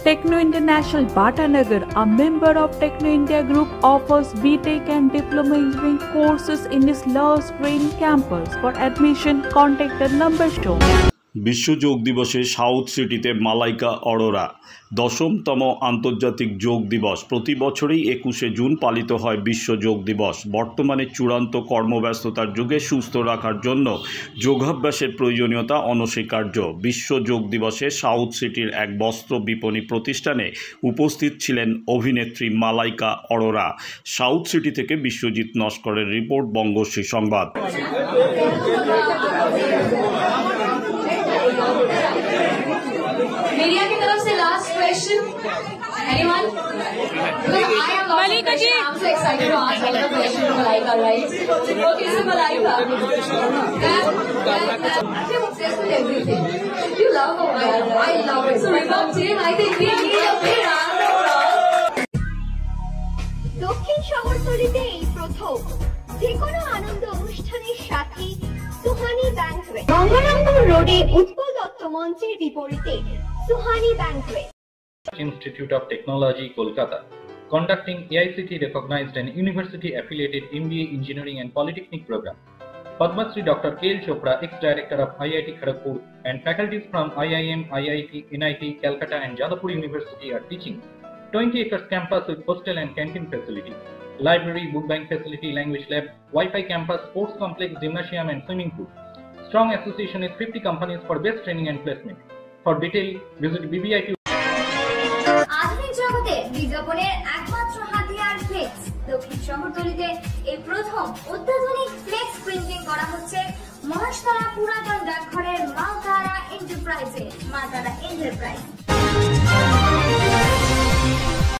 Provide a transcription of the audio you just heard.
Techno International Bhatanagar, a member of Techno India Group, offers BTech and Diploma Engineering courses in its Love Green campus. For admission, contact the number shown. বিশ্ব যোগ দিবসে south সিটিতে মালাইকা অরোরা। 10তম আন্তর্জাতিক যোগ দিবস প্রতি বছরই 21শে জুন পালিত হয় বিশ্ব যোগ দিবস। বর্তমানে চূড়ান্ত কর্মব্যস্ততার যুগে সুস্থ রাখার জন্য যোগাভ্যাসের প্রয়োজনীয়তা অনস্বীকার্য। বিশ্ব যোগ দিবসে সাউথ সিটির এক বস্ত্র বিপণী প্রতিষ্ঠানে উপস্থিত ছিলেন অভিনেত্রী মালাইকা অরোরা। সাউথ সিটি থেকে বিশ্বজিৎ নস্করের রিপোর্ট, বঙ্গশ্রী সংবাদ। मीडिया की तरफ से last question, anyone? Malaika ji, I'm so excited to ask another question to Malaika, right? Okay, so Malaika, I'm obsessed with everything. You love her, I love it. So without Jim, I think we need a big round of applause. দক্ষিণ শহরতলিতে এই প্রথম যে কোনো আনন্দ অনুষ্ঠানের সাথে Suhani banquet, Gangarampur রোডে উৎপল দত্ত মঞ্চের বিপরীতে Suhani banquet. Institute of Technology, Kolkata, conducting AICTE recognized and university affiliated MBA Engineering and Polytechnic program. Padma Shri Dr. K.L. Chopra, ex-director of IIT Kharagpur, and faculties from IIM, IIT, NIT, Calcutta and Jadavpur University are teaching. 20 acres campus with hostel and canteen facility, library, book bank facility, language lab, Wi-Fi campus, sports complex, gymnasium and swimming pool. Strong association with 50 companies for best training and placement. For detail, visit BBIT. আধুনিক জগতে বিজ্ঞাপনের একমাত্র হাতিয়ার flakes. দক্ষিণ শহরতলিতে এই প্রথম অত্যাধুনিক flakes printing করা হচ্ছে মহাশতলা পুরাতন ডাকঘরের মা তারা এন্টারপ্রাইজে।